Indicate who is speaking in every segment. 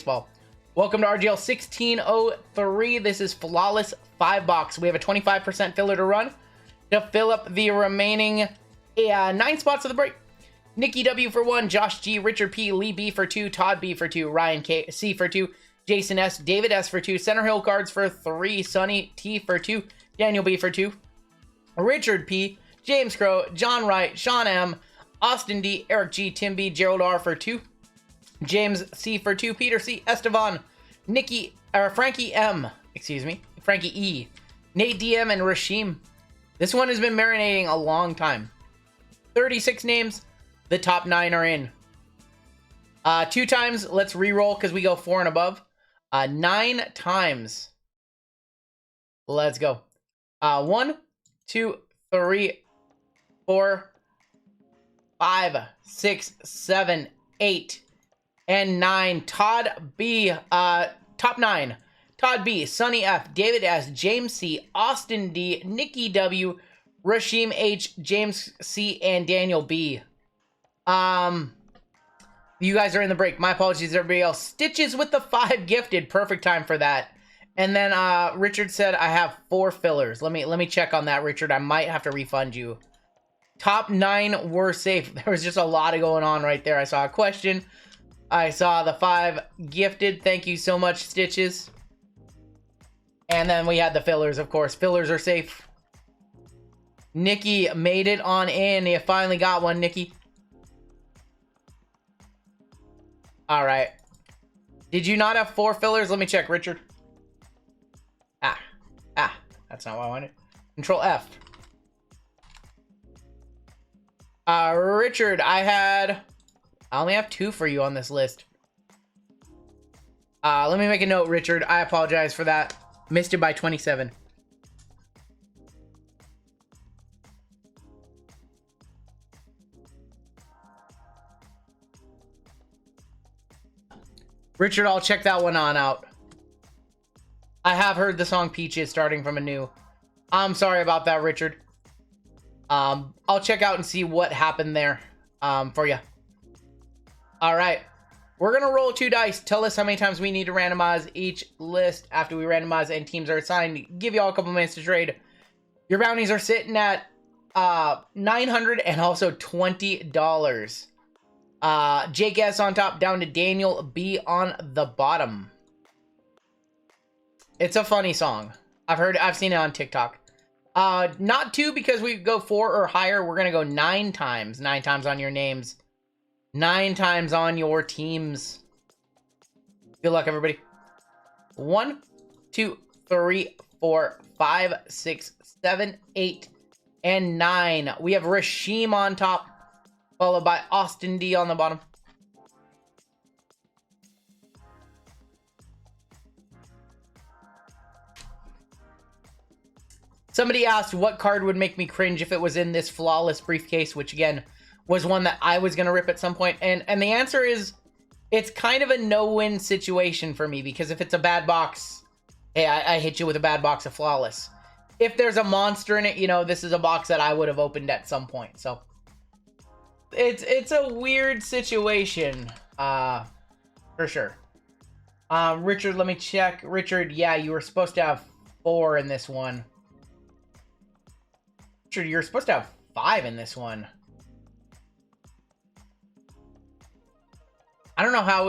Speaker 1: Baseball. Welcome to RGL 1603. This is Flawless 5-box. We have a 25% filler to run to fill up the remaining 9 spots of the break. Nikki W for 1, Josh G, Richard P, Lee B for 2, Todd B for 2, Ryan K C for 2, Jason S, David S for 2, Center Hill Cards for 3, Sonny T for 2, Daniel B for 2, Richard P, James Crow, John Wright, Sean M, Austin D, Eric G, Tim B, Gerald R for 2, James C for 2, Peter C, Estevan, Frankie M, Frankie E, Nate DM, and Rashim. This one has been marinating a long time. 36 names, the top 9 are in. 2 times, let's re-roll because we go 4 and above. 9 times. Let's go. 1, 2, 3, 4, 5, 6, 7, 8, and 9. Todd B, top 9. Todd B, Sonny F, David S, James C, Austin D, Nikki W, Rashim H, James C, and Daniel B. You guys are in the break. My apologies, everybody else. Stitches with the 5 gifted. Perfect time for that. And then Richard said I have 4 fillers. Let me check on that, Richard. I might have to refund you. Top 9 were safe. There was just a lot of going on right there. I saw a question. I saw the 5 gifted. Thank you so much, Stitches. And then we had the fillers, of course. Fillers are safe. Nikki made it on in. You finally got one, Nikki. All right. Did you not have 4 fillers? Let me check, Richard. That's not what I wanted. Control F. Richard, I only have 2 for you on this list. Let me make a note, Richard. I apologize for that. Missed it by 27. Richard, I'll check that one on out. I have heard the song Peaches starting from anew. I'm sorry about that, Richard. I'll check out and see what happened there for you. All right. We're going to roll 2 dice. Tell us how many times we need to randomize each list after we randomize and teams are assigned. Give you all a couple minutes to trade. Your bounties are sitting at $900 and also $20. Jake S on top, down to Daniel B on the bottom. It's a funny song. I've seen it on TikTok. Not 2 because we go 4 or higher. We're gonna go 9 times. 9 times on your names. 9 times on your teams. Good luck, everybody. 1, 2, 3, 4, 5, 6, 7, 8, and 9. We have Rashim on top, followed by Austin D on the bottom. Somebody asked what card would make me cringe if it was in this flawless briefcase, which again was one that I was going to rip at some point. And the answer is it's kind of a no-win situation for me, because if it's a bad box, hey, I hit you with a bad box of flawless. If there's a monster in it, you know, this is a box that I would have opened at some point. So it's a weird situation, for sure. Richard, let me check. Richard, yeah, you were supposed to have 4 in this one. Richard, you're supposed to have 5 in this one. I don't know how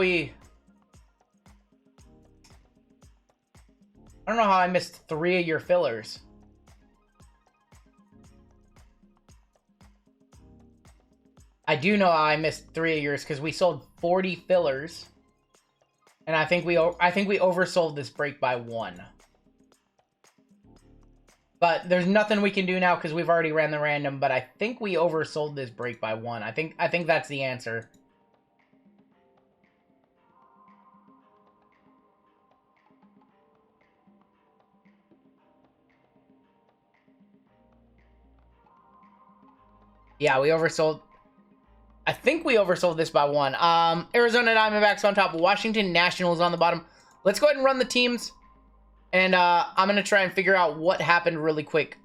Speaker 1: I missed 3 of your fillers. I do know how I missed 3 of yours because we sold 40 fillers, and I think we oversold this break by 1. But there's nothing we can do now because we've already ran the random. But I think we oversold this break by 1. I think that's the answer. Yeah, we oversold. I think we oversold this by 1. Arizona Diamondbacks on top. Washington Nationals on the bottom. Let's go ahead and run the teams. And I'm going to try and figure out what happened really quick.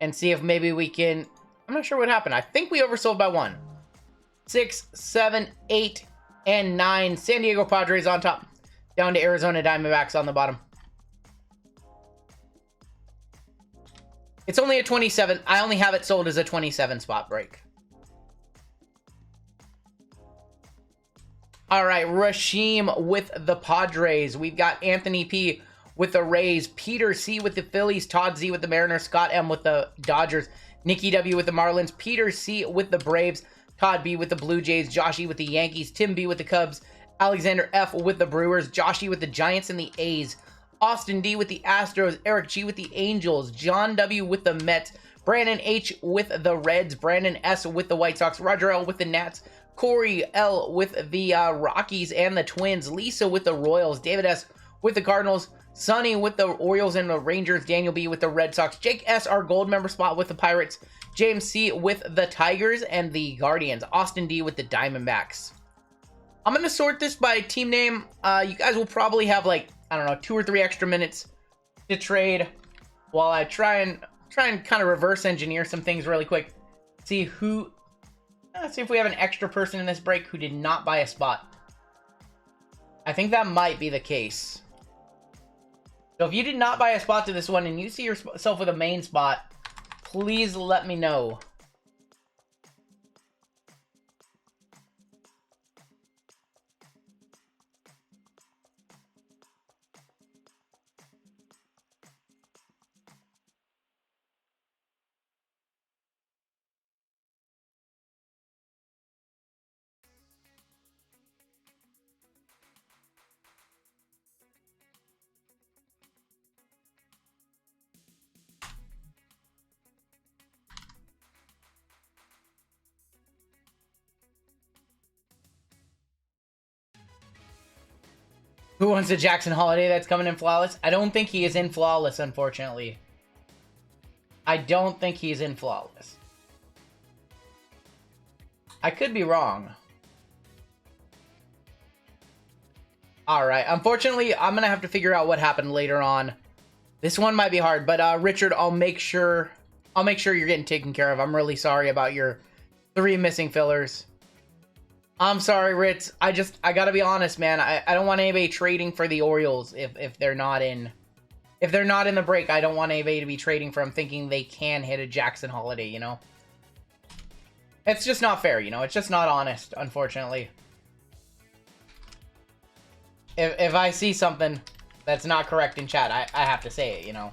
Speaker 1: And see if maybe we can... I'm not sure what happened. I think we oversold by 1. 6, 7, 8, and 9. San Diego Padres on top. down to Arizona Diamondbacks on the bottom. It's only a 27. I only have it sold as a 27 spot break. All right, Rasheem with the Padres. We've got Anthony P with the Rays, Peter C with the Phillies, Todd Z with the Mariners, Scott M with the Dodgers, Nikki W with the Marlins, Peter C with the Braves, Todd B with the Blue Jays, Josh E with the Yankees, Tim B with the Cubs, Alexander F with the Brewers, Josh E with the Giants and the A's, Austin D with the Astros, Eric G with the Angels, John W with the Mets, Brandon H with the Reds, Brandon S with the White Sox, Roger L with the Nats, Corey L with the Rockies and the Twins, Lisa with the Royals, David S with the Cardinals, Sonny with the Orioles and the Rangers, Daniel B with the Red Sox, Jake S, our gold member spot with the Pirates, James C with the Tigers and the Guardians, Austin D with the Diamondbacks. I'm going to sort this by team name. You guys will probably have like, I don't know, 2 or 3 extra minutes to trade while I try and kind of reverse engineer some things really quick. See who... Let's see if we have an extra person in this break who did not buy a spot. I think that might be the case. So if you did not buy a spot to this one and you see yourself with a main spot, please let me know. Who wants a Jackson Holiday that's coming in Flawless? I don't think he is in Flawless, unfortunately. I don't think he's in Flawless. I could be wrong. Alright, unfortunately, I'm going to have to figure out what happened later on. This one might be hard, but Richard, I'll make sure you're getting taken care of. I'm really sorry about your 3 missing fillers. I'm sorry, Ritz. I gotta be honest, man. I don't want anybody trading for the Orioles if they're not in the break. I don't want anybody to be trading for them thinking they can hit a Jackson Holiday, you know? It's just not fair, you know? It's just not honest, unfortunately. If I see something that's not correct in chat, I have to say it, you know?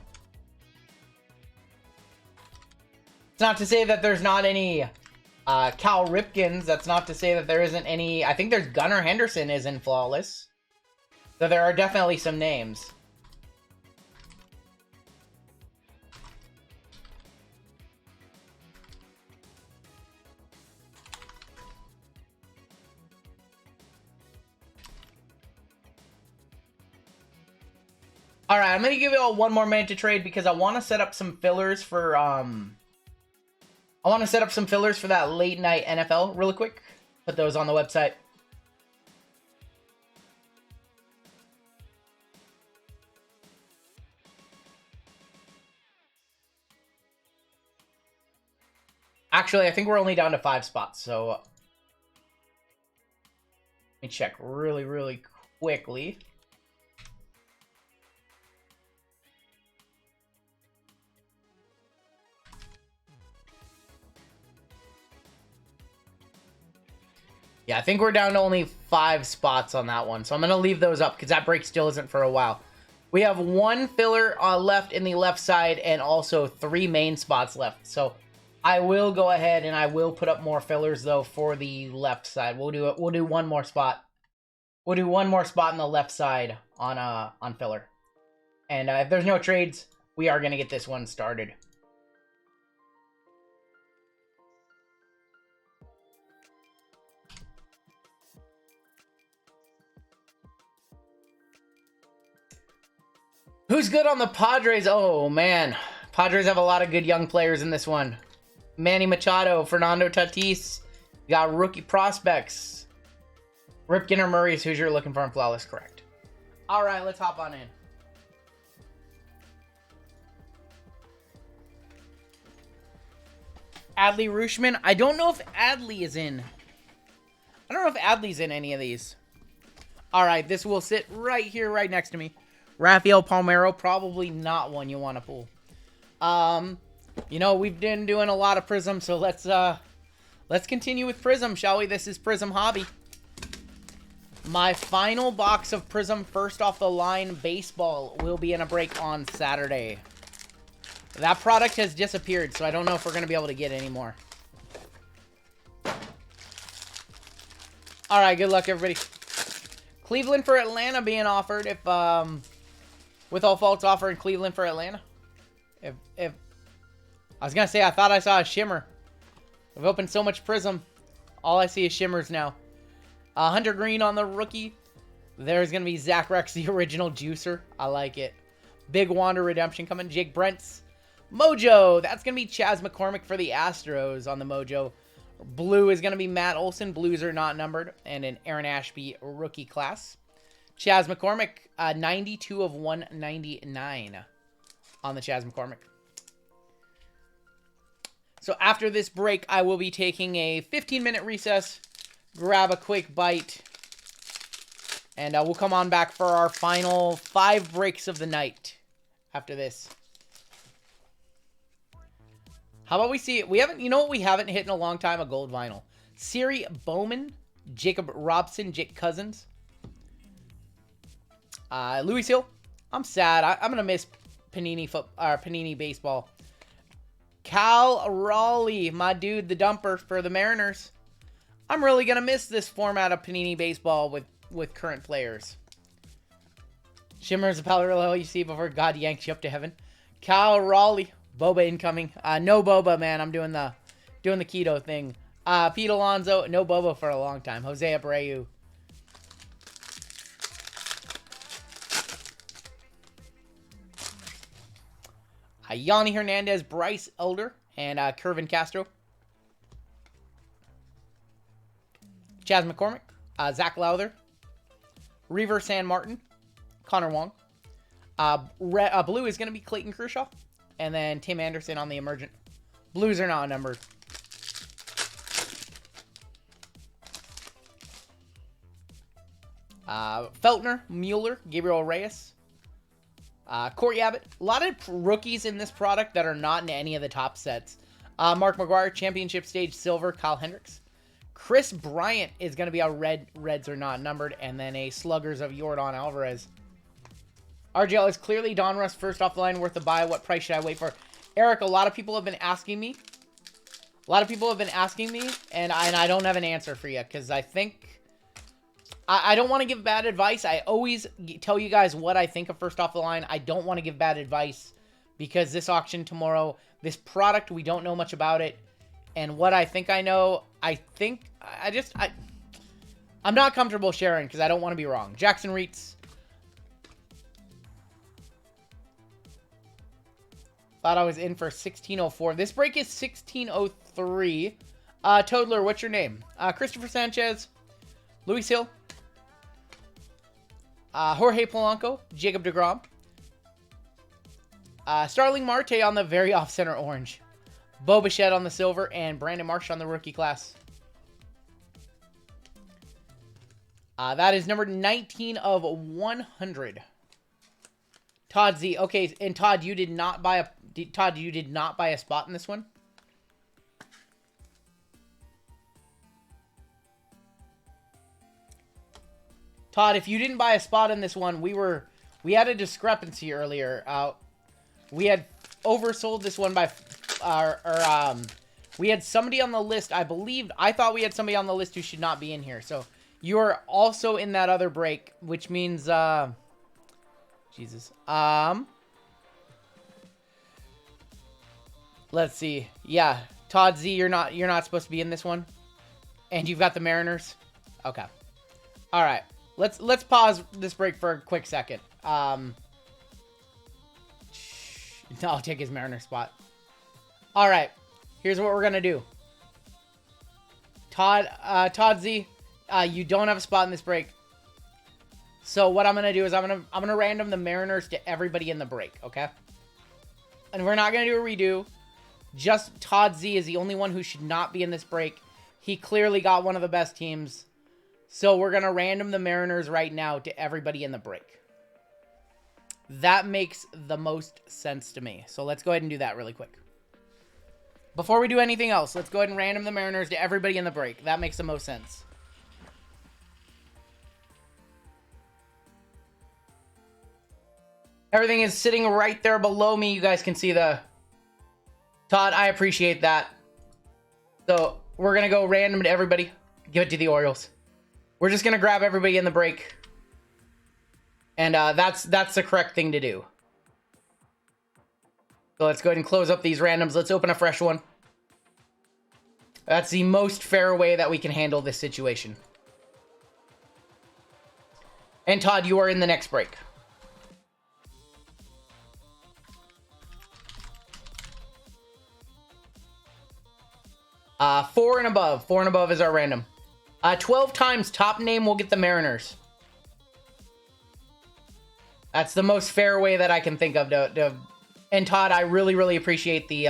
Speaker 1: It's not to say that there's not any... Cal Ripkins, that's not to say that there isn't any... I think there's Gunnar Henderson is in Flawless. So there are definitely some names. Alright, I'm going to give you all 1 more minute to trade because I want to set up some fillers for... I want to set up some fillers for that late night NFL really quick. Put those on the website. Actually, I think we're only down to 5 spots, so... Let me check really quickly. Yeah, I think we're down to only 5 spots on that one. So I'm going to leave those up because that break still isn't for a while. We have 1 filler left in the left side and also 3 main spots left. So I will go ahead and I will put up more fillers though for the left side. We'll do 1 more spot. We'll do 1 more spot in the left side on filler. And if there's no trades, we are going to get this one started. Who's good on the Padres? Oh, man. Padres have a lot of good young players in this one. Manny Machado, Fernando Tatis. You got rookie prospects. Ripken or Murray is who you're looking for in Flawless, correct. All right, let's hop on in. Adley Rutschman. I don't know if Adley is in. I don't know if Adley's in any of these. All right, this will sit right here, right next to me. Rafael Palmeiro, probably not one you want to pull. You know, we've been doing a lot of Prism, so let's continue with Prism, shall we? This is Prism Hobby. My final box of Prism first off the line baseball will be in a break on Saturday. That product has disappeared, so I don't know if we're going to be able to get any more. All right, good luck, everybody. Cleveland for Atlanta being offered. If with all faults offering Cleveland for Atlanta. If I was gonna say I thought I saw a shimmer. I've opened so much Prism, all I see is shimmers now. Hunter Green on the rookie. There's gonna be Zach Rex, the original juicer. I like it. Big Wander Redemption coming. Jake Brent's Mojo. That's gonna be Chaz McCormick for the Astros on the Mojo. Blue is going to be Matt Olson. Blues are not numbered. And an Aaron Ashby rookie class. Chaz McCormick, 92 of 199 on the Chaz McCormick. So after this break, I will be taking a 15-minute recess, grab a quick bite, and we'll come on back for our final 5 breaks of the night after this. How about we see it? We haven't, you know what we haven't hit in a long time? A gold vinyl. Siri Bowman, Jacob Robson, Jake Cousins. Louis Hill. I'm sad. I'm gonna miss Panini baseball. Cal Raleigh, my dude, the dumper for the Mariners. I'm really gonna miss this format of Panini baseball with current players. Shimmer's a parallel you see before God yanks you up to heaven. Cal Raleigh. Boba incoming. No Boba, man. I'm doing the keto thing. Pete Alonso. No Boba for a long time. Jose Abreu. Yanni Hernandez, Bryce Elder, and Kervin Castro. Chaz McCormick. Zach Lowther. Reaver San Martin. Connor Wong. Blue is going to be Clayton Kershaw. And then Tim Anderson on the emergent. Blues are not numbered. Feltner, Mueller, Gabriel Reyes. Corey Abbott. A lot of rookies in this product that are not in any of the top sets. Mark McGuire, Championship Stage Silver, Kyle Hendricks. Chris Bryant is going to be a Reds are not numbered. And then a Sluggers of Yordan Alvarez. RGL is clearly Donruss first off the line, worth a buy. What price should I wait for? Eric, a lot of people have been asking me. And I don't have an answer for you because I think I don't want to give bad advice. I always tell you guys what I think of first off the line. I don't want to give bad advice because this auction tomorrow, this product, we don't know much about it. And what I think I know, I'm not comfortable sharing because I don't want to be wrong. Jackson Reitz. Thought I was in for 1604. This break is 1603. Toadler, what's your name? Christopher Sanchez. Luis Hill. Jorge Polanco. Jacob deGrom. Starling Marte on the very off-center orange. Bo Bichette on the silver. And Brandon Marsh on the rookie class. That is number 19 of 100. Todd Z. Okay, and Todd, you did not buy a spot in this one? Todd, if you didn't buy a spot in this one, we had a discrepancy earlier. We had oversold this one by we had somebody on the list. I thought we had somebody on the list who should not be in here. So you're also in that other break, which means Jesus. Let's see. Yeah, Todd Z, you're not supposed to be in this one. And you've got the Mariners. Okay. All right. Let's pause this break for a quick second. I'll take his Mariner spot. All right. Here's what we're gonna do. Todd Z, you don't have a spot in this break. So what I'm gonna do is I'm gonna random the Mariners to everybody in the break, okay? And we're not gonna do a redo. Just Todd Z is the only one who should not be in this break. He clearly got one of the best teams. So we're going to random the Mariners right now to everybody in the break. That makes the most sense to me. So let's go ahead and do that really quick. Before we do anything else, let's go ahead and random the Mariners to everybody in the break. That makes the most sense. Everything is sitting right there below me. You guys can see the... Todd, I appreciate that. So we're going to go random to everybody. Give it to the Orioles. We're just going to grab everybody in the break. And that's the correct thing to do. So let's go ahead and close up these randoms. Let's open a fresh one. That's the most fair way that we can handle this situation. And Todd, you are in the next break. Four and above. 4 and above is our random. 12 times top name will get the Mariners. That's the most fair way that I can think of to and Todd, I really appreciate the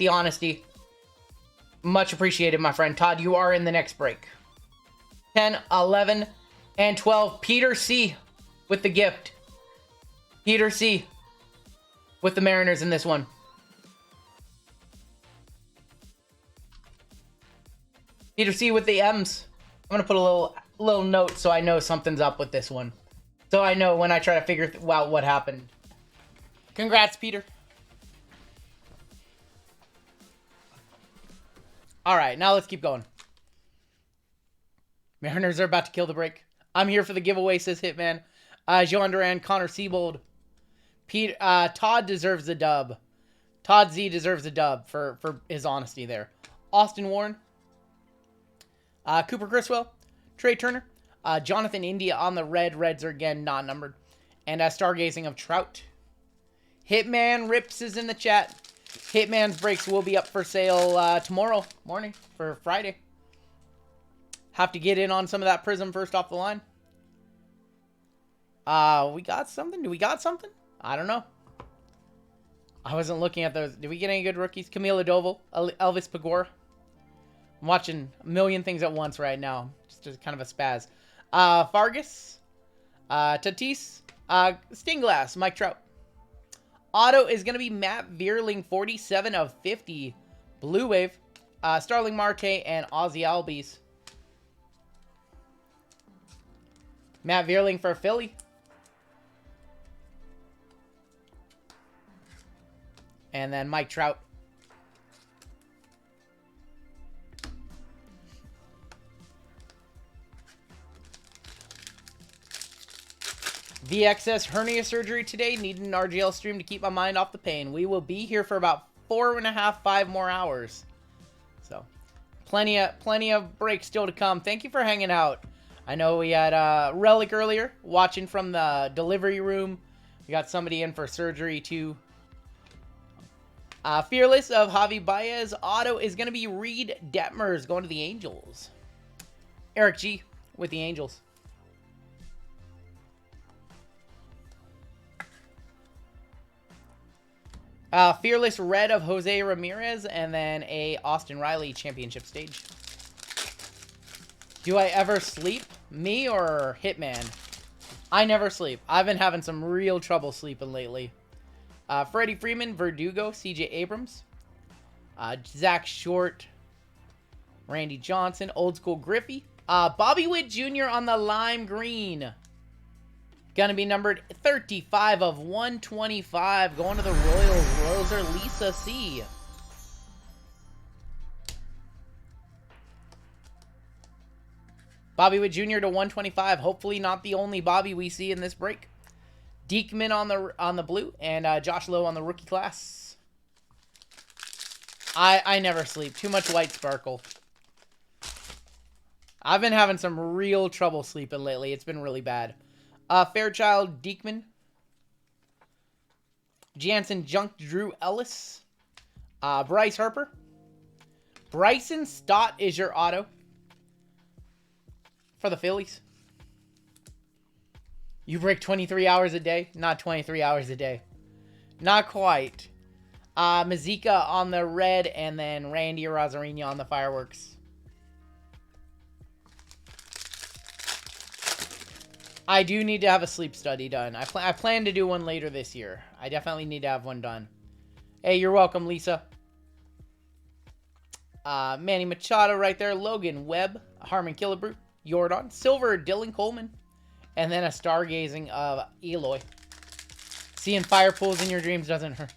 Speaker 1: honesty. Much appreciated, my friend. Todd, you are in the next break. 10, 11, and 12. Peter C. with the gift. Peter C. with the Mariners in this one. Peter C. with the M's. I'm going to put a little note so I know something's up with this one. So I know when I try to figure out what happened. Congrats, Peter. All right, now let's keep going. Mariners are about to kill the break. I'm here for the giveaway, says Hitman. Joan Duran, Connor Siebold. Todd deserves a dub. Todd Z deserves a dub for his honesty there. Austin Warren. Cooper Criswell. Trey Turner. Jonathan India on the red. Reds are again not numbered. And Stargazing of Trout. Hitman Rips is in the chat. Hitman's breaks will be up for sale tomorrow morning for Friday. Have to get in on some of that Prism first off the line. We got something? Do we got something? I don't know. I wasn't looking at those. Did we get any good rookies? Camila Doval, Elvis Pagora. I'm watching a million things at once right now. Just kind of a spaz. Fargus. Tatis. Stinglass. Mike Trout. Auto is going to be Matt Vierling, 47 of 50. Blue Wave. Starling Marte and Ozzy Albies. Matt Vierling for Philly. And then Mike Trout. VXS hernia surgery today. Need an RGL stream to keep my mind off the pain. We will be here for about 4.5, 5 more hours. So, plenty of breaks still to come. Thank you for hanging out. I know we had Relic earlier, watching from the delivery room. We got somebody in for surgery too. Fearless of Javi Baez. Auto is going to be Reed Detmers going to the Angels. Eric G with the Angels. Fearless Red of Jose Ramirez, and then a Austin Riley championship stage. Do I ever sleep? Me or Hitman? I never sleep. I've been having some real trouble sleeping lately. Freddie Freeman, Verdugo, CJ Abrams. Zach Short. Randy Johnson, Old School Griffey. Bobby Witt Jr. on the lime green. Gonna be numbered 35 of 125. Going to the Royals. Royals are Lisa C. Bobby Witt Jr. to 125. Hopefully not the only Bobby we see in this break. Diekman on the blue. And Josh Lowe on the rookie class. I never sleep. Too much white sparkle. I've been having some real trouble sleeping lately. It's been really bad. Fairchild Diekman. Jansen Junk Drew Ellis. Bryce Harper. Bryson Stott is your auto for the Phillies. You break 23 hours a day? Not 23 hours a day. Not quite. Mazika on the red, and then Randy Rosarino on the fireworks. I do need to have a sleep study done. I plan to do one later this year. I definitely need to have one done. Hey, you're welcome, Lisa. Manny Machado right there. Logan Webb. Harmon Killebrew. Jordan. Silver, Dylan Coleman. And then a stargazing of Eloy. Seeing fire pools in your dreams doesn't hurt.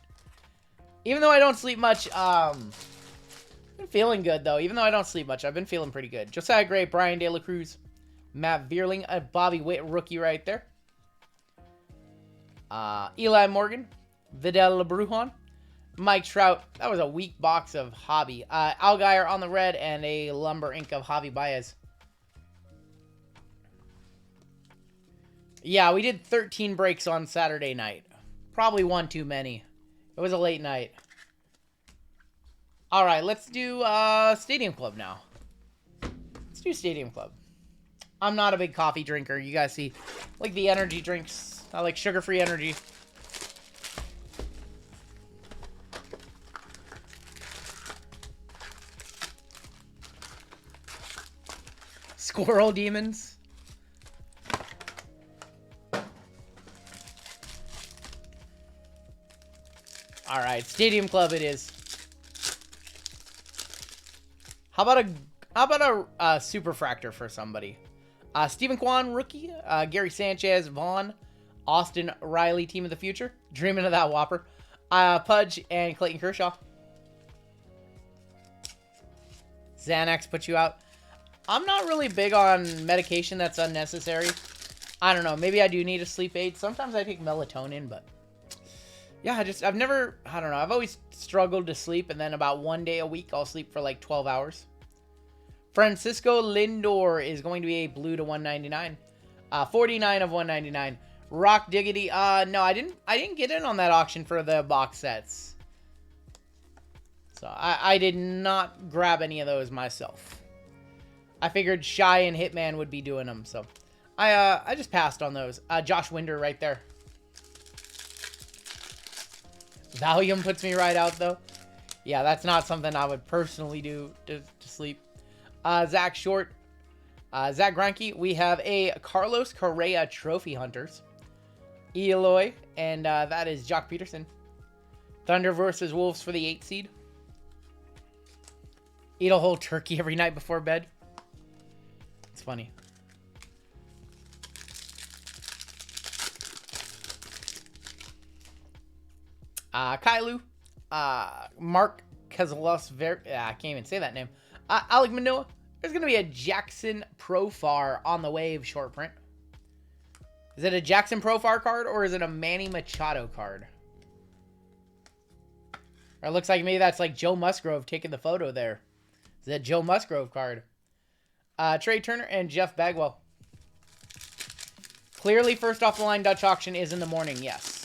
Speaker 1: Even though I don't sleep much, been feeling good, though. Even though I don't sleep much, I've been feeling pretty good. Josiah Gray, Brian De La Cruz, Matt Vierling, a Bobby Witt rookie right there. Eli Morgan, Vidal LeBrujon, Mike Trout. That was a weak box of Hobby. Algier on the red, and a Lumber Ink of Javi Baez. Yeah, we did 13 breaks on Saturday night. Probably one too many. It was a late night. All right, let's do Stadium Club now. Let's do Stadium Club. I'm not a big coffee drinker. You guys see, like the energy drinks. I like sugar-free energy. Squirrel Demons. All right, Stadium Club it is. How about a Superfractor for somebody? Stephen Kwan, rookie. Gary Sanchez, Vaughn, Austin Riley, team of the future. Dreaming of that Whopper. Pudge and Clayton Kershaw. Xanax put you out. I'm not really big on medication that's unnecessary. I don't know. Maybe I do need a sleep aid. Sometimes I take melatonin, but yeah, I've never, I don't know. I've always struggled to sleep, and then about one day a week, I'll sleep for like 12 hours. Francisco Lindor is going to be a blue to 199. 49 of 199. Rock Diggity. No, I didn't get in on that auction for the box sets. So I did not grab any of those myself. I figured Shy and Hitman would be doing them, so I just passed on those. Josh Winder right there. Valium puts me right out, though. Yeah, that's not something I would personally do to sleep. Zach Short. Zach Greinke. We have a Carlos Correa Trophy Hunters. Eloy. And that is Jock Peterson. Thunder versus Wolves for the 8th seed. Eat a whole turkey every night before bed. It's funny. Kailu, Mark Kezelos, I can't even say that name. Alec Manoah. There's going to be a Jackson Profar on the wave short print. Is it a Jackson Profar card, or is it a Manny Machado card? Or it looks like maybe that's like Joe Musgrove taking the photo there. Is that Joe Musgrove card? Trey Turner and Jeff Bagwell. Clearly, first off the line Dutch auction is in the morning, yes.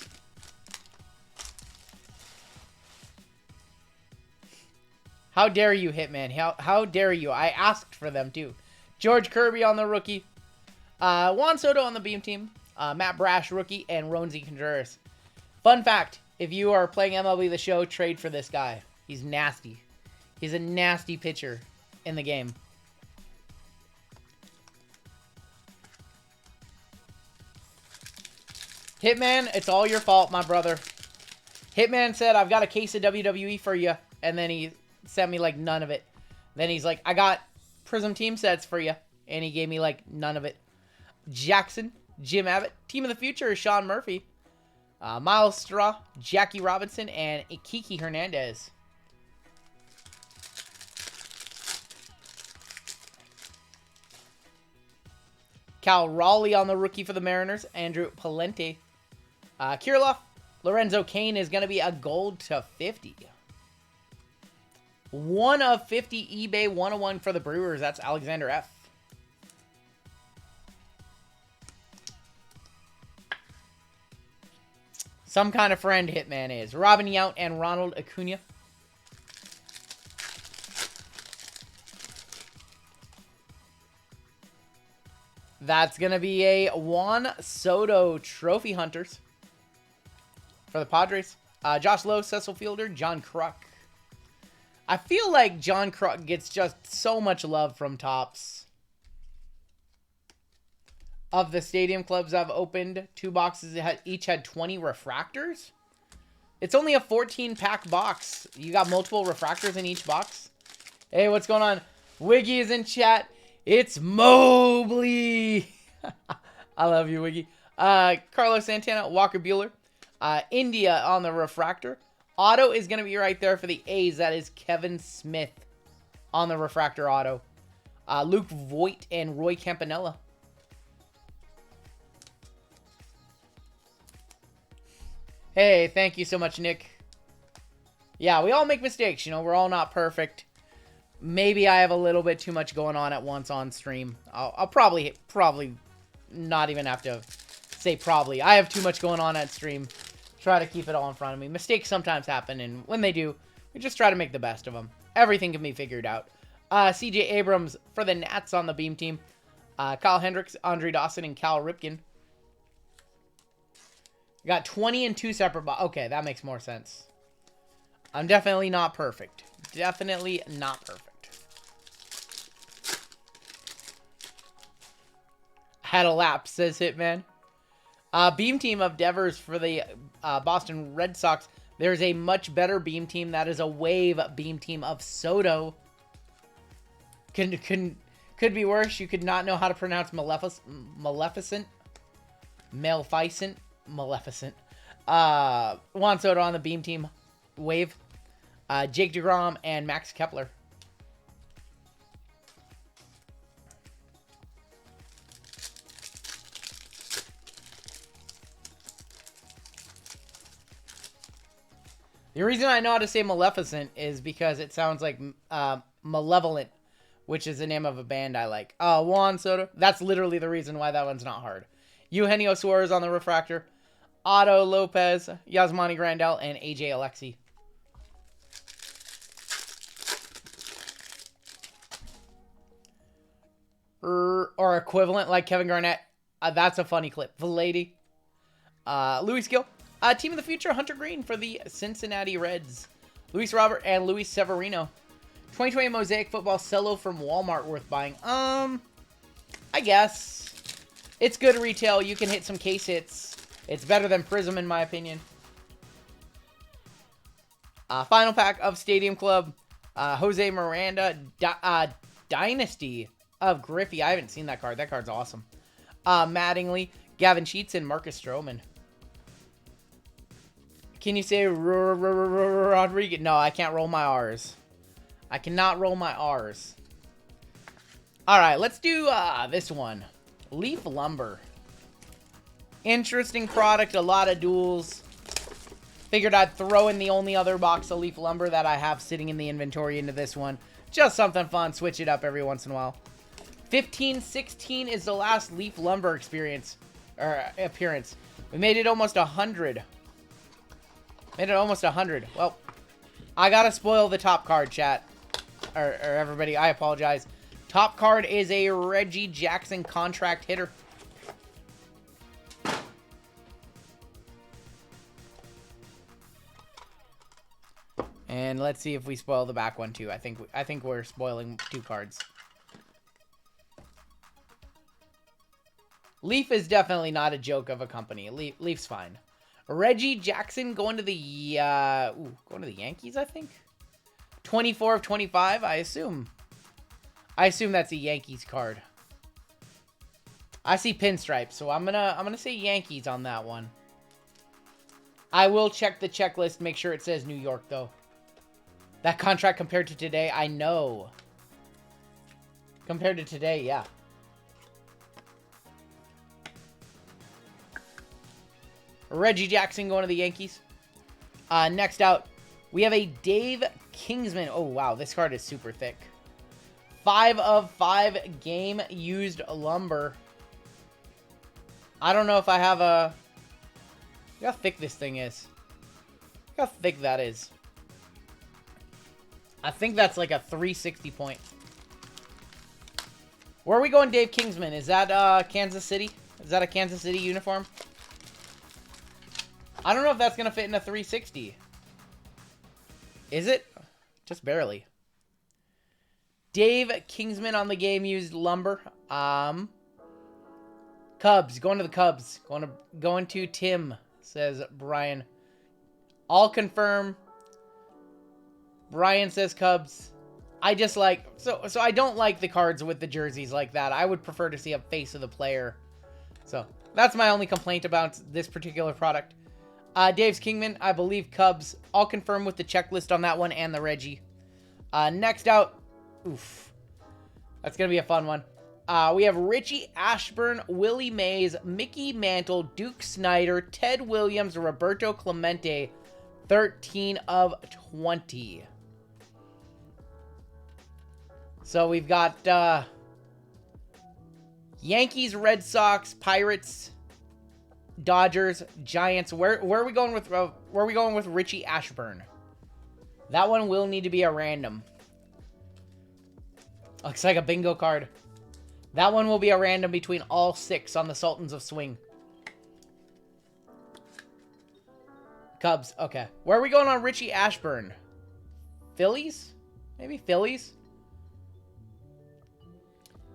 Speaker 1: How dare you, Hitman? How dare you? I asked for them, too. George Kirby on the rookie. Juan Soto on the beam team. Matt Brash, rookie. And Ronzi Contreras. Fun fact. If you are playing MLB The Show, trade for this guy. He's nasty. He's a nasty pitcher in the game. Hitman, it's all your fault, my brother. Hitman said, I've got a case of WWE for you. And then he sent me like none of it. Then he's like, I got Prism team sets for you. And he gave me like none of it. Jackson, Jim Abbott. Team of the future is Sean Murphy. Miles Straw, Jackie Robinson, and Kiki Hernandez. Cal Raleigh on the rookie for the Mariners. Andrew Palente. Kirilloff. Lorenzo Cain is going to be a gold to 50. 1 of 50 eBay 101 for the Brewers. That's Alexander F. Some kind of friend Hitman is. Robin Yount and Ronald Acuna. That's going to be a Juan Soto Trophy Hunters for the Padres. Josh Lowe, Cecil Fielder, John Kruk. I feel like John Kruk gets just so much love from Topps. of the stadium clubs I've opened, 2 boxes each had 20 refractors. It's only a 14-pack box. You got multiple refractors in each box. Hey, what's going on? Wiggy is in chat. It's Mobley. I love you, Wiggy. Carlos Santana, Walker Buehler. India on the refractor. Auto is going to be right there for the A's. That is Kevin Smith on the refractor auto. Luke Voigt and Roy Campanella. Hey, thank you so much, Nick. Yeah, we all make mistakes. You know, we're all not perfect. Maybe I have a little bit too much going on at once on stream. I'll probably not even have to say probably. I have too much going on at stream. Try to keep it all in front of me. Mistakes sometimes happen, and when they do, we just try to make the best of them. Everything can be figured out. CJ Abrams for the Nats on the beam team. Kyle Hendricks, Andre Dawson, and Cal Ripken. Got 20 in 2 separate boxes. Okay, that makes more sense. I'm definitely not perfect. Definitely not perfect. Had a lapse, says Hitman. Beam team of Devers for the Boston Red Sox. There's a much better beam team. That is a wave beam team of Soto. Could be worse. You could not know how to pronounce Maleficent. Maleficent. Juan Soto on the beam team. Wave. Jake DeGrom and Max Kepler. The reason I know how to say Maleficent is because it sounds like Malevolent, which is the name of a band I like. Juan Soto. That's literally the reason why that one's not hard. Eugenio Suarez on the refractor. Otto Lopez, Yasmani Grandal, and AJ Alexi. Or equivalent like Kevin Garnett. That's a funny clip. Vladi. Luis Gill. Team of the future, Hunter Green for the Cincinnati Reds. Luis Robert and Luis Severino. 2020 Mosaic Football Cello from Walmart worth buying. I guess. It's good retail. You can hit some case hits. It's better than Prism in my opinion. Final pack of Stadium Club. Jose Miranda. Dynasty of Griffey. I haven't seen that card. That card's awesome. Mattingly. Gavin Sheets and Marcus Stroman. Can you say Rodriguez? No, I can't roll my R's. I cannot roll my R's. Alright, let's do this one. Leaf Lumber. Interesting product, a lot of duels. Figured I'd throw in the only other box of Leaf Lumber that I have sitting in the inventory into this one. Just something fun, switch it up every once in a while. 15-16 is the last Leaf Lumber appearance. We made it almost 100. Made it almost 100. Well, I gotta spoil the top card, chat. Or everybody, I apologize. Top card is a Reggie Jackson contract hitter. And let's see if we spoil the back one too. I think we're spoiling 2 cards. Leaf is definitely not a joke of a company. Leaf's fine. Reggie Jackson going to the Yankees, I think. 24 of 25, I assume. I assume that's a Yankees card. I see pinstripes, so I'm gonna say Yankees on that one. I will check the checklist, make sure it says New York though. That contract compared to today, I know. Compared to today, yeah. Reggie Jackson going to the Yankees. Next out, we have a Dave Kingsman. Oh, wow. This card is super thick. 5 of 5 game used lumber. I don't know if I have a... Look how thick this thing is. Look how thick that is. I think that's like a 360 point. Where are we going, Dave Kingsman? Is that Kansas City? Is that a Kansas City uniform? I don't know if that's going to fit in a 360. Is it? Just barely. Dave Kingsman on the game used lumber. Cubs. Going to the Cubs. Going to Tim, says Brian. I'll confirm. Brian says Cubs. I just like... So I don't like the cards with the jerseys like that. I would prefer to see a face of the player. So that's my only complaint about this particular product. Dave's Kingman, I believe Cubs. I'll confirm with the checklist on that one and the Reggie. Next out, oof, that's going to be a fun one. We have Richie Ashburn, Willie Mays, Mickey Mantle, Duke Snyder, Ted Williams, Roberto Clemente, 13 of 20. So we've got Yankees, Red Sox, Pirates, Dodgers, Giants. Where are we going with Richie Ashburn? That one will need to be a random. Looks like a bingo card. That one will be a random between all 6 on the Sultans of Swing. Cubs. Okay. Where are we going on Richie Ashburn? Phillies? Maybe Phillies?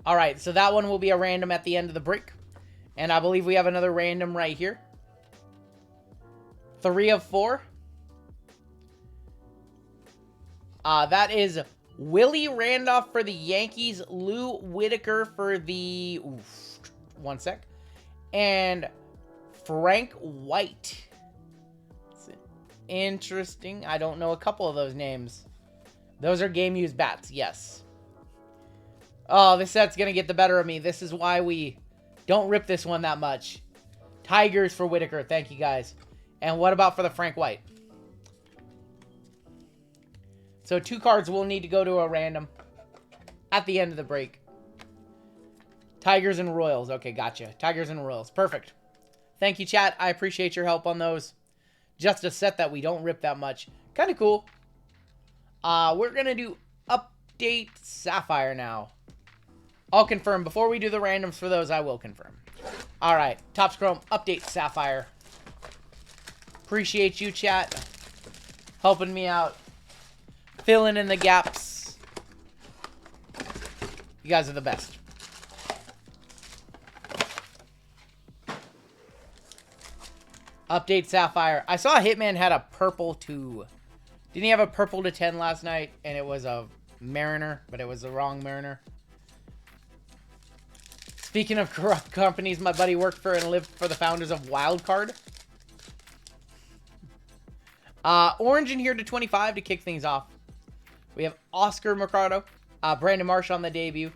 Speaker 1: All right. So that one will be a random at the end of the break. And I believe we have another random right here. 3 of 4. That is Willie Randolph for the Yankees. Lou Whitaker for the... Oof, one sec. And Frank White. Interesting. I don't know a couple of those names. Those are game-used bats, yes. Oh, this set's going to get the better of me. This is why we... Don't rip this one that much. Tigers for Whitaker. Thank you, guys. And what about for the Frank White? So 2 cards will need to go to a random at the end of the break. Tigers and Royals. Okay, gotcha. Tigers and Royals. Perfect. Thank you, chat. I appreciate your help on those. Just a set that we don't rip that much. Kind of cool. We're going to do Update Sapphire now. I'll confirm. Before we do the randoms for those, I will confirm. All right. Topps Chrome, Update Sapphire. Appreciate you, chat. Helping me out. Filling in the gaps. You guys are the best. Update Sapphire. I saw Hitman had a purple too. Didn't he have a purple to 10 last night? And it was a Mariner, but it was the wrong Mariner. Speaking of corrupt companies, my buddy worked for and lived for the founders of Wildcard. Orange in here to 25 to kick things off. We have Oscar Mercado. Brandon Marsh on the debut.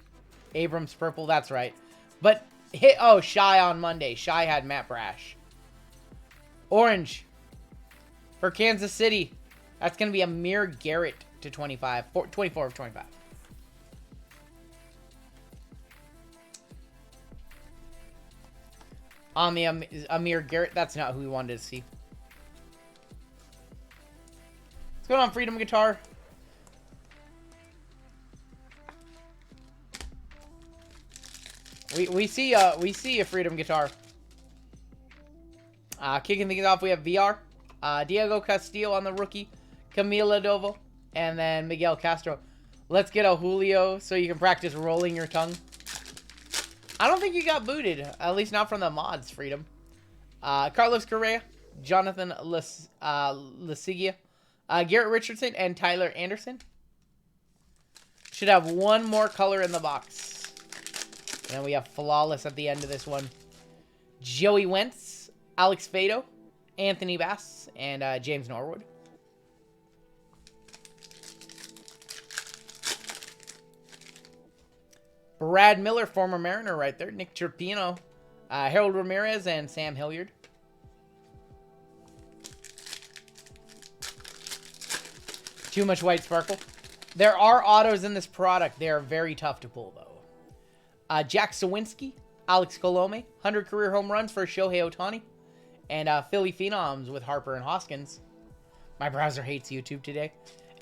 Speaker 1: Abrams purple, that's right. But, Shy on Monday. Shy had Matt Brash. Orange for Kansas City. That's going to be Amir Garrett to 25. 24 of 25. On the Amir Garrett, that's not who we wanted to see. What's going on, Freedom Guitar? We see a Freedom Guitar. Kicking things off, we have VR. Diego Castillo on the rookie. Camila Doval. And then Miguel Castro. Let's get a Julio so you can practice rolling your tongue. I don't think you got booted. At least not from the mods, Freedom. Carlos Correa. Jonathan Lasigia. Garrett Richardson and Tyler Anderson. Should have one more color in the box. And then we have Flawless at the end of this one. Joey Wentz. Alex Fado. Anthony Bass. And James Norwood. Brad Miller, former Mariner right there. Nick Turpino. Harold Ramirez and Sam Hilliard. Too much white sparkle. There are autos in this product. They are very tough to pull, though. Jack Sawinski. Alex Colome. 100 career home runs for Shohei Ohtani. And Philly Phenoms with Harper and Hoskins. My browser hates YouTube today.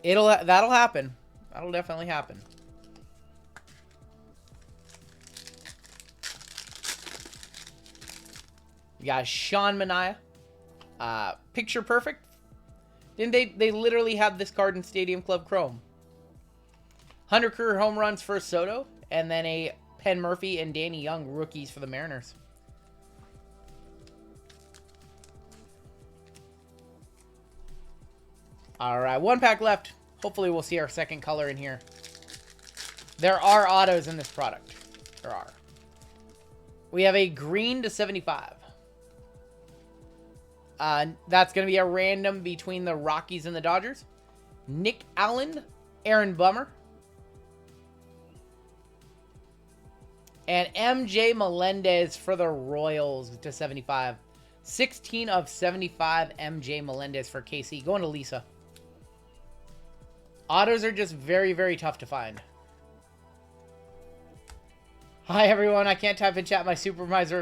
Speaker 1: That'll happen. That'll definitely happen. You got Sean Manaea. Picture Perfect. Didn't they literally have this card in Stadium Club Chrome? 100 career home runs for Soto. And then a Penn Murphy and Danny Young rookies for the Mariners. All right, 1 pack left. Hopefully we'll see our second color in here. There are autos in this product. There are. We have a green to 75. That's going to be a random between the Rockies and the Dodgers. Nick Allen, Aaron Bummer, and MJ Melendez for the Royals to 75. 16 of 75 MJ Melendez for KC. Going to Lisa. Autos are just very, very tough to find. Hi everyone, I can't type in chat. My supervisor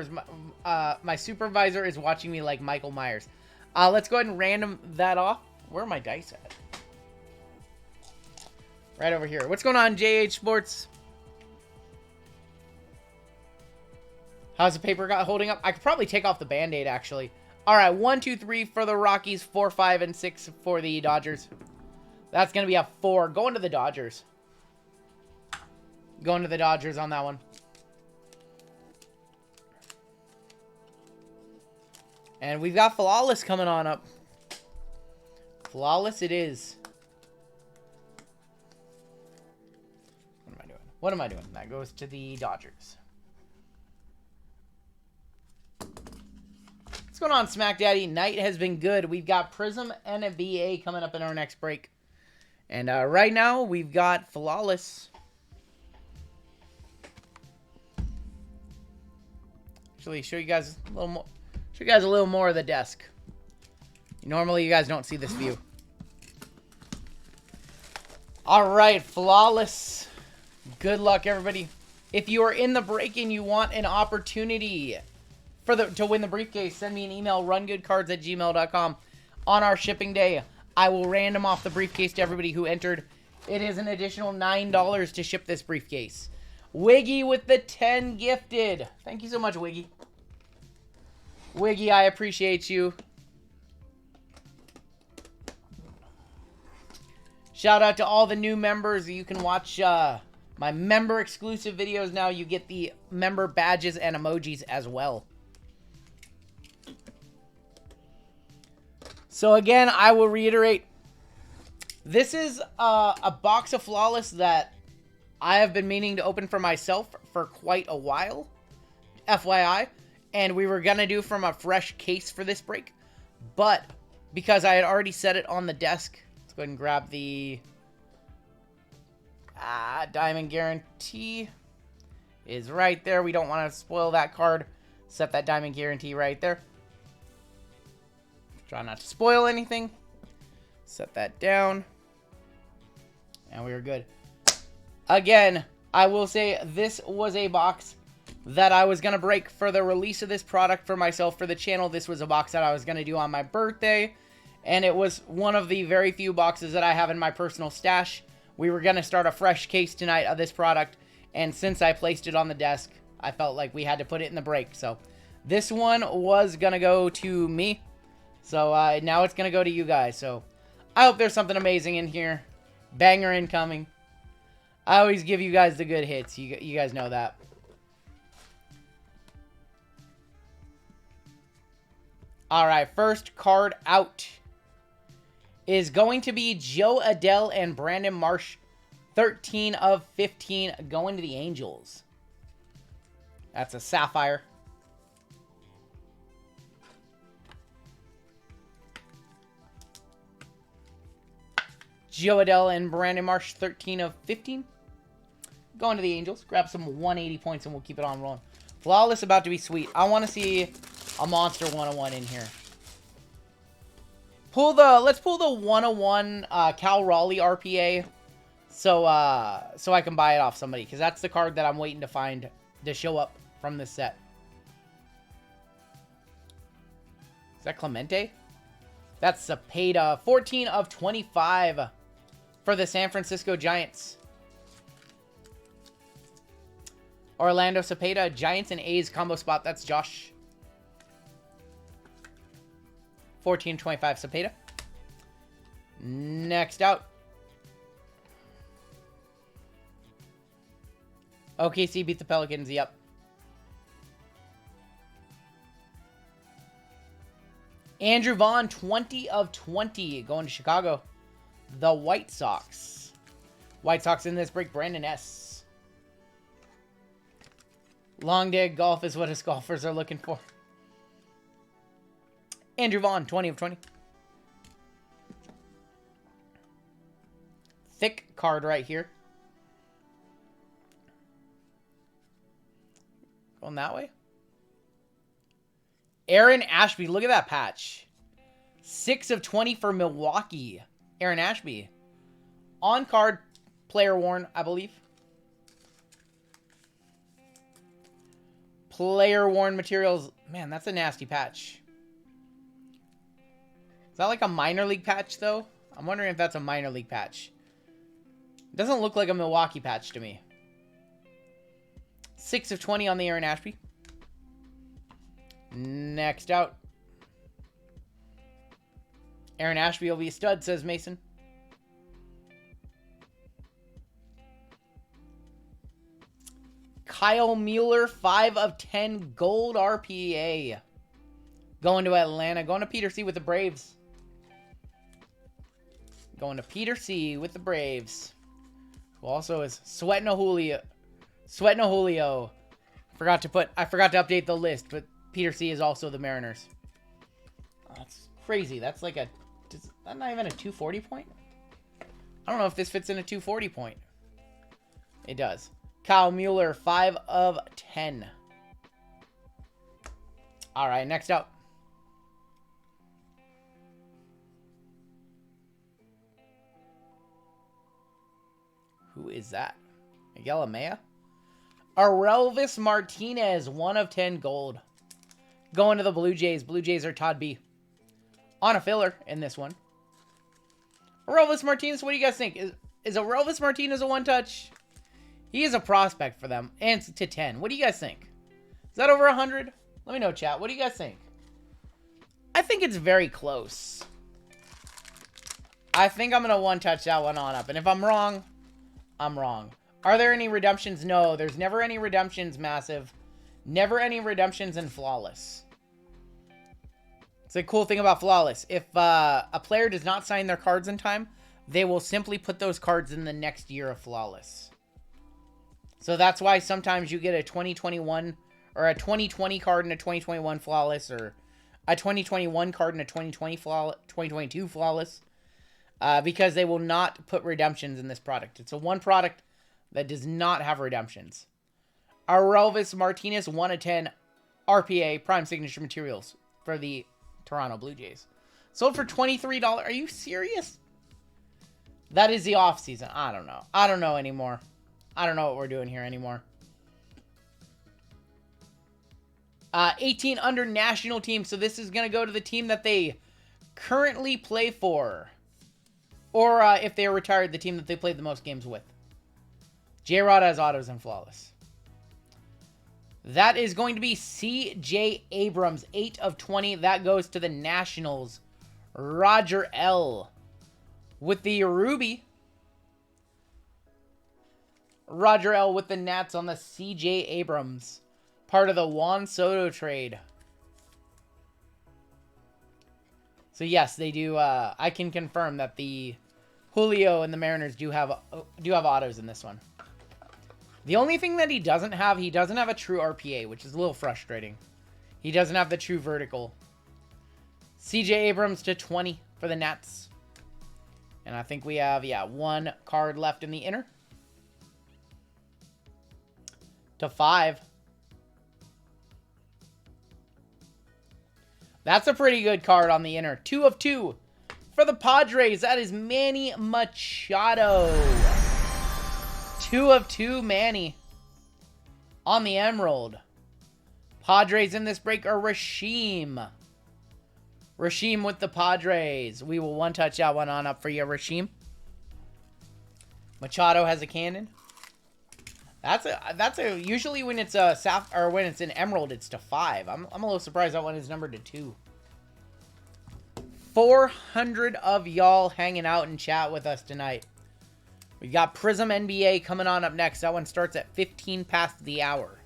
Speaker 1: is watching me like Michael Myers. Let's go ahead and random that off. Where are my dice at? Right over here. What's going on, JH Sports? How's the paper holding up? I could probably take off the Band-Aid, actually. All right, 1, 2, 3 for the Rockies, 4, 5, and 6 for the Dodgers. That's going to be a 4. Going to the Dodgers. Going to the Dodgers on that one. And we've got Flawless coming on up. Flawless it is. What am I doing? What am I doing? That goes to the Dodgers. What's going on, Smack Daddy? Night has been good. We've got Prism and a BA coming up in our next break. And right now, we've got Flawless. Actually, show you guys a little more. Show you guys a little more of the desk. Normally, you guys don't see this view. All right, Flawless. Good luck, everybody. If you are in the break and you want an opportunity to win the briefcase, send me an email, rungoodcards@gmail.com. On our shipping day, I will random off the briefcase to everybody who entered. It is an additional $9 to ship this briefcase. Wiggy with the 10 gifted. Thank you so much, Wiggy. Wiggy, I appreciate you. Shout out to all the new members. You can watch my member exclusive videos now. You get the member badges and emojis as well. So again, I will reiterate. This is a box of Flawless that I have been meaning to open for myself for quite a while. FYI. And we were going to do from a fresh case for this break. But because I had already set it on the desk, let's go ahead and grab the Diamond Guarantee. Is right there. We don't want to spoil that card. Set that Diamond Guarantee right there. Try not to spoil anything. Set that down. And we are good. Again, I will say this was a box that I was going to break for the release of this product for myself, for the channel. This was a box that I was going to do on my birthday, and it was one of the very few boxes that I have in my personal stash. We were going to start a fresh case tonight of this product, and since I placed it on the desk, I felt like we had to put it in the break. So this one was going to go to me, so now it's going to go to you guys. So I hope there's something amazing in here. Banger incoming. I always give you guys the good hits. You guys know that. All right, first card out is going to be Joe Adele and Brandon Marsh. 13 of 15 going to the Angels. That's a Sapphire. Joe Adele and Brandon Marsh, 13 of 15. Going to the Angels. Grab some 180 points and we'll keep it on rolling. Flawless about to be sweet. I want to see a Monster 101 in here. Let's pull the 101 Cal Raleigh RPA so I can buy it off somebody, because that's the card that I'm waiting to find to show up from this set. Is that Clemente? That's Cepeda. 14 of 25 for the San Francisco Giants. Orlando Cepeda, Giants and A's combo spot. That's Josh. 14-25 Cepeda. Next out. OKC beat the Pelicans. Yep. Andrew Vaughn, 20 of 20 going to Chicago. the White Sox. White Sox in this break, Brandon S. Long day at golf is what us golfers are looking for. Andrew Vaughn, 20 of 20. Thick card right here. Going that way. Aaron Ashby, look at that patch. 6 of 20 for Milwaukee. Aaron Ashby. On card, player worn, I believe. Player worn materials. Man, that's a nasty patch. Is that like a minor league patch, though? I'm wondering if that's a minor league patch. It doesn't look like a Milwaukee patch to me. 6 of 20 on the Aaron Ashby. Next out. Aaron Ashby will be a stud, says Mason. Kyle Mueller, 5 of 10 gold RPA. Going to Atlanta. Going to Peter C. with the Braves. Going to Peter C. with the Braves. Who also is Sweating a Julio. Sweating a Julio. I forgot to update the list, but Peter C. is also the Mariners. Oh, that's crazy. That's like a... Is that not even a 240 point? I don't know if this fits in a 240 point. It does. Kyle Mueller, 5 of 10. All right, next up. Who is that? Miguel Amaya? Arelvis Martinez, 1 of 10 gold. Going to the Blue Jays. Blue Jays are Todd B. On a filler in this one. Arelvis Martinez, what do you guys think? Is Arelvis Martinez a one-touch? He is a prospect for them. And to 10. What do you guys think? Is that over 100? Let me know, chat. What do you guys think? I think it's very close. I think I'm going to one-touch that one on up. And if I'm wrong, I'm wrong. Are there any redemptions? No, there's never any redemptions, Massive. Never any redemptions in Flawless. It's a cool thing about Flawless. If a player does not sign their cards in time, they will simply put those cards in the next year of Flawless. So that's why sometimes you get a 2021 or a 2020 card in a 2021 Flawless, or a 2021 card in a 2022 Flawless. Because they will not put redemptions in this product. It's a one product that does not have redemptions. Arelvis Martinez, 1 of 10 RPA Prime Signature Materials for the Toronto Blue Jays. Sold for $23. Are you serious? That is the off season. I don't know. I don't know anymore. I don't know what we're doing here anymore. 18 under national team. So this is going to go to the team that they currently play for. Or if they are retired, the team that they played the most games with. J-Rod has autos and Flawless. That is going to be C.J. Abrams, 8 of 20. That goes to the Nationals. Roger L. with the Ruby. Roger L. with the Nats on the C.J. Abrams. Part of the Juan Soto trade. So yes, they do. I can confirm that the Julio and the Mariners do have autos in this one. The only thing that he doesn't have a true RPA, which is a little frustrating. He doesn't have the true vertical. C.J. Abrams to 20 for the Nats. And I think we have, one card left in the inner. To 5. That's a pretty good card on the inner. 2 of 2 for the Padres. That is Manny Machado. 2 of 2 Manny on the Emerald. Padres in this break are Rasheem. Rasheem with the Padres. We will one-touch that one on up for you, Rasheem. Machado has a cannon. That's a usually when it's a when it's an Emerald, it's to 5. I'm a little surprised that one is numbered to 2. 400 of y'all hanging out in chat with us tonight. We've got Prism NBA coming on up next. That one starts at 15 past the hour.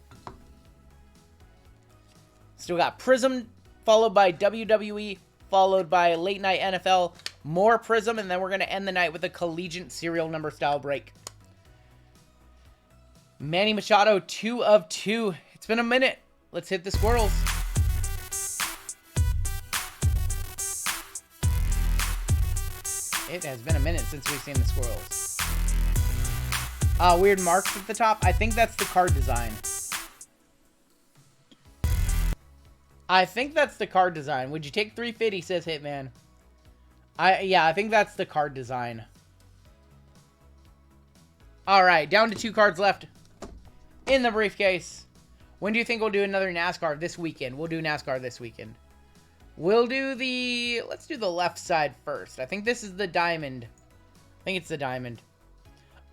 Speaker 1: Still got Prism, followed by WWE, followed by late night NFL, more Prism, and then we're going to end the night with a collegiate serial number style break. Manny Machado, 2 of 2. It's been a minute. Let's hit the squirrels. It has been a minute since we've seen the squirrels. Weird marks at the top. I think that's the card design. I think that's the card design. Would you take 350, says Hitman. Yeah, I think that's the card design. Alright, down to 2 cards left in the briefcase. When do you think we'll do another NASCAR? This weekend. We'll do NASCAR this weekend. We'll do the... Let's do the left side first. I think this is the diamond. I think it's the diamond.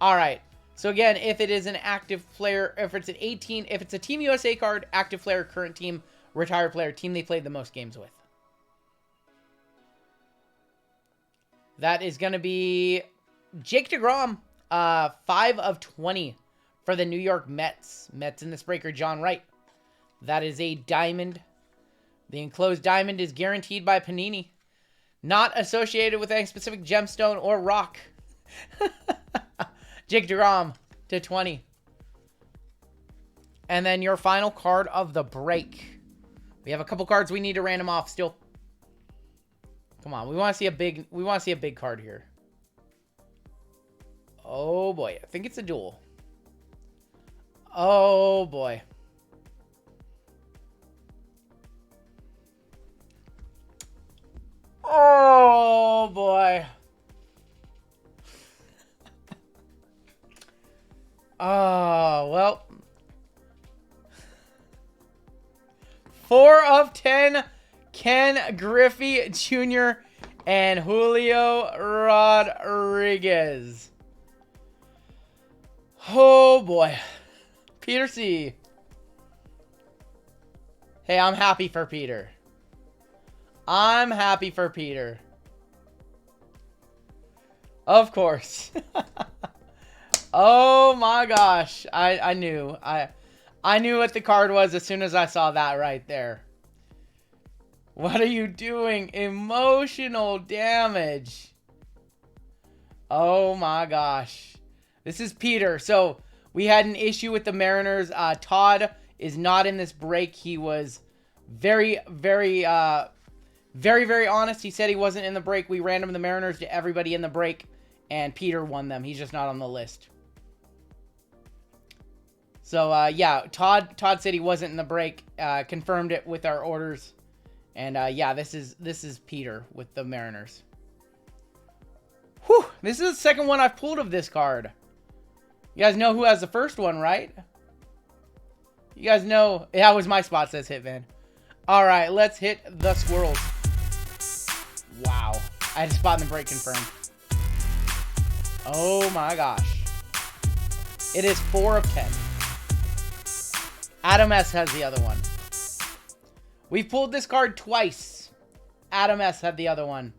Speaker 1: Alright. So again, if it is an active player, if it's an 18, if it's a Team USA card, active player, current team, retired player, team they played the most games with. That is going to be Jake DeGrom. 5 of 20 for the New York Mets. Mets in this breaker, John Wright. That is a diamond. The enclosed diamond is guaranteed by Panini. Not associated with any specific gemstone or rock. Jake DeGrom to 20. And then your final card of the break. We have a couple cards we need to random off still. Come on, we want to see a big card here. Oh boy, I think it's a duel. Oh boy. Oh boy. Oh, well. 4 of 10, Ken Griffey Jr. and Julio Rodriguez. Oh boy. Peter C. Hey, I'm happy for Peter. I'm happy for Peter. Of course. Oh my gosh. I knew. I knew what the card was as soon as I saw that right there. What are you doing? Emotional damage. Oh my gosh. This is Peter. So we had an issue with the Mariners. Todd is not in this break. He was very honest. He said he wasn't in the break. We random the Mariners to everybody in the break, and Peter won them. He's just not on the list. So, yeah, Todd said he wasn't in the break. Confirmed it with our orders. And, yeah, this is Peter with the Mariners. Whew, this is the second one I've pulled of this card. You guys know who has the first one, right? You guys know. That was my spot, says Hitman. All right, let's hit the squirrels. Wow. I had a spot in the break confirmed. Oh, my gosh. It is 4 of 10. Adam S. has the other one. We've pulled this card twice. Adam S. had the other one.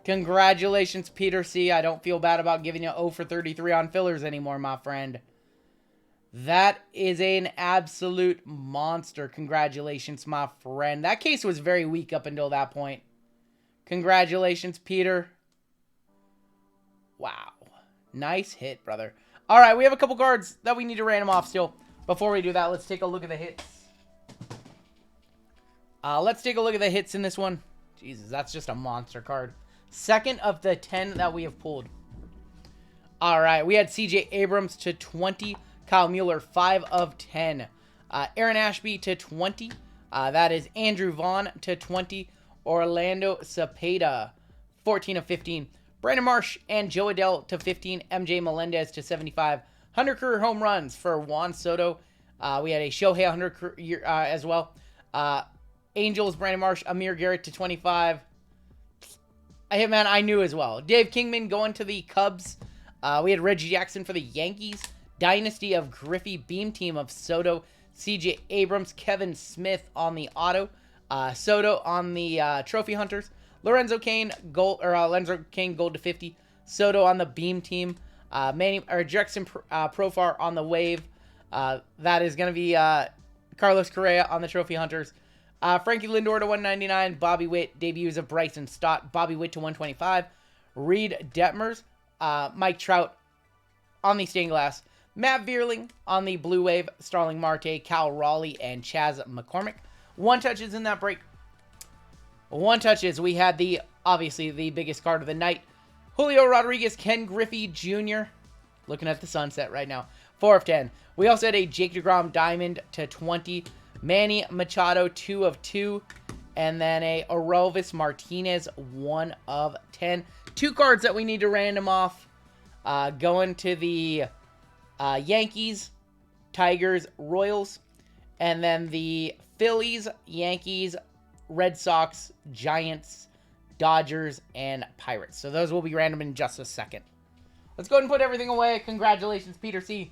Speaker 1: Congratulations, Peter C. I don't feel bad about giving you 0 for 33 on fillers anymore, my friend. That is an absolute monster. Congratulations, my friend. That case was very weak up until that point. Congratulations, Peter. Wow. Nice hit, brother. All right, we have a couple cards that we need to random off still. Before we do that, let's take a look at the hits. Let's take a look at the hits in this one. Jesus, that's just a monster card. Second of the 10 that we have pulled. All right, we had CJ Abrams to 20. Kyle Mueller, 5 of 10. Aaron Ashby to 20. That is Andrew Vaughn to 20. Orlando Cepeda, 14 of 15. Brandon Marsh and Joe Adell to 15. MJ Melendez to 75. 100 career home runs for Juan Soto. We had a Shohei 100 career, as well. Angels, Brandon Marsh, Amir Garrett to 25. Hey, man, I knew as well. Dave Kingman going to the Cubs. We had Reggie Jackson for the Yankees. Dynasty of Griffey, Beam Team of Soto. CJ Abrams, Kevin Smith on the auto. Soto on the Trophy Hunters. Lorenzo Cain, gold to 50. Soto on the Beam Team. Jackson Profar on the Wave. That is going to be Carlos Correa on the Trophy Hunters. Frankie Lindor to 199. Bobby Witt, debuts of Bryson Stott. Bobby Witt to 125. Reed Detmers. Mike Trout on the stained glass. Matt Vierling on the Blue Wave. Starling Marte, Cal Raleigh, and Chaz McCormick. One touches in that break. One touches. We had obviously the biggest card of the night. Julio Rodriguez, Ken Griffey Jr. Looking at the sunset right now. 4 of 10. We also had a Jake DeGrom Diamond to 20. Manny Machado, 2 of 2. And then a Aroldis Martinez, 1 of 10. 2 cards that we need to random off. Going to the Yankees, Tigers, Royals. And then the Phillies, Yankees, Red Sox, Giants, Dodgers, and Pirates. So those will be random in just a second. Let's go ahead and put everything away. Congratulations, Peter C.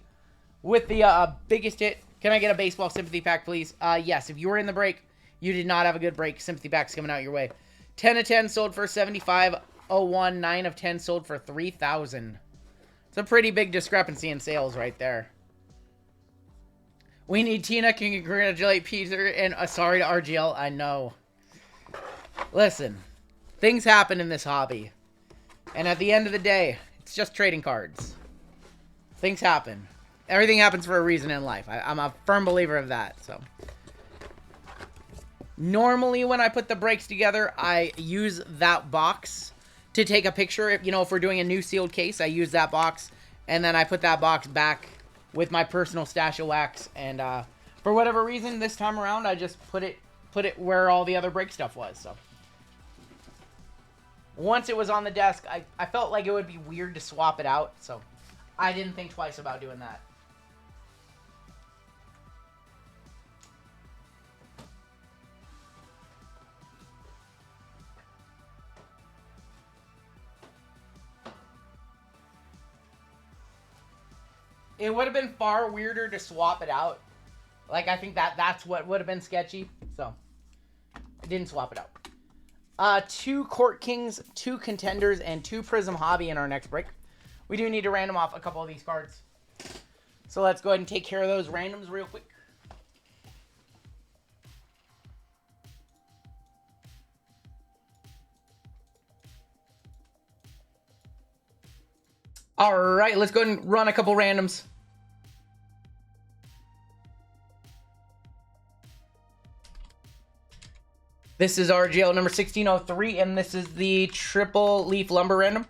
Speaker 1: with the biggest hit. Can I get a baseball sympathy pack, please? Yes, if you were in the break, you did not have a good break. Sympathy pack's coming out your way. 10 of 10 sold for $75.01. 9 of 10 sold for $3,000. It's a pretty big discrepancy in sales right there. We need Tina. Can congratulate Peter and sorry to RGL. I know. Listen, things happen in this hobby. And at the end of the day, it's just trading cards. Things happen. Everything happens for a reason in life. I'm a firm believer of that. So, normally when I put the breaks together, I use that box to take a picture. If we're doing a new sealed case, I use that box. And then I put that box back with my personal stash of wax. And for whatever reason, this time around, I just put it where all the other break stuff was. So, once it was on the desk, I felt like it would be weird to swap it out. So, I didn't think twice about doing that. It would have been far weirder to swap it out. Like, I think that's what would have been sketchy. So, I didn't swap it out. 2 Court Kings, 2 Contenders, and 2 Prism Hobby in our next break. We do need to random off a couple of these cards. So, let's go ahead and take care of those randoms real quick. Alright, let's go ahead and run a couple randoms. This is RGL number 1603, and this is the Triple Leaf Lumber random.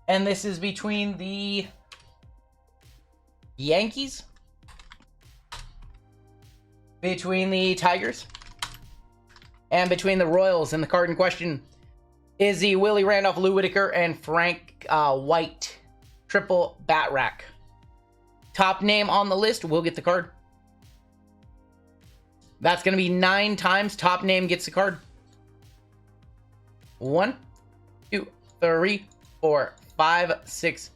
Speaker 1: And this is between the Yankees, between the Tigers, and between the Royals. And the card in question is the Willie Randolph, Lou Whitaker, and Frank White Triple Bat Rack. Top name on the list will get the card. That's going to be 9 times. Top name gets the card. 1, 2, 3, 4, 5, 6,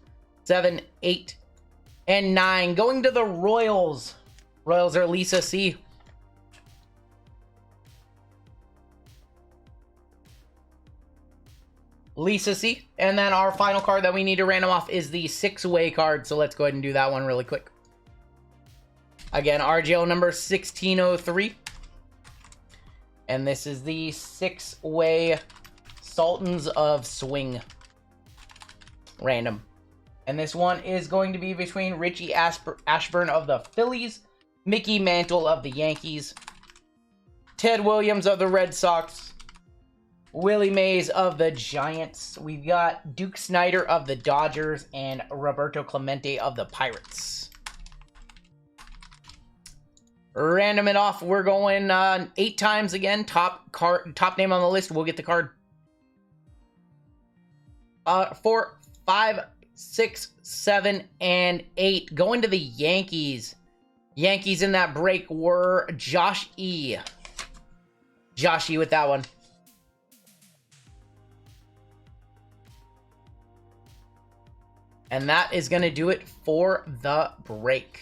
Speaker 1: 7, 8, and 9. Going to the Royals. Royals are Lisa C. Lisa C. And then our final card that we need to random off is the 6-way card. So let's go ahead and do that one really quick. Again, RGL number 1603. And this is the 6-way Sultans of Swing random. And this one is going to be between Richie Ashburn of the Phillies, Mickey Mantle of the Yankees, Ted Williams of the Red Sox, Willie Mays of the Giants. We've got Duke Snyder of the Dodgers and Roberto Clemente of the Pirates. Random it off. We're going 8 times again. Top name on the list will get the card. 4, 5, 6, 7, and 8. Going to the Yankees. Yankees in that break were Josh E. Josh E with that one. And that is going to do it for the break.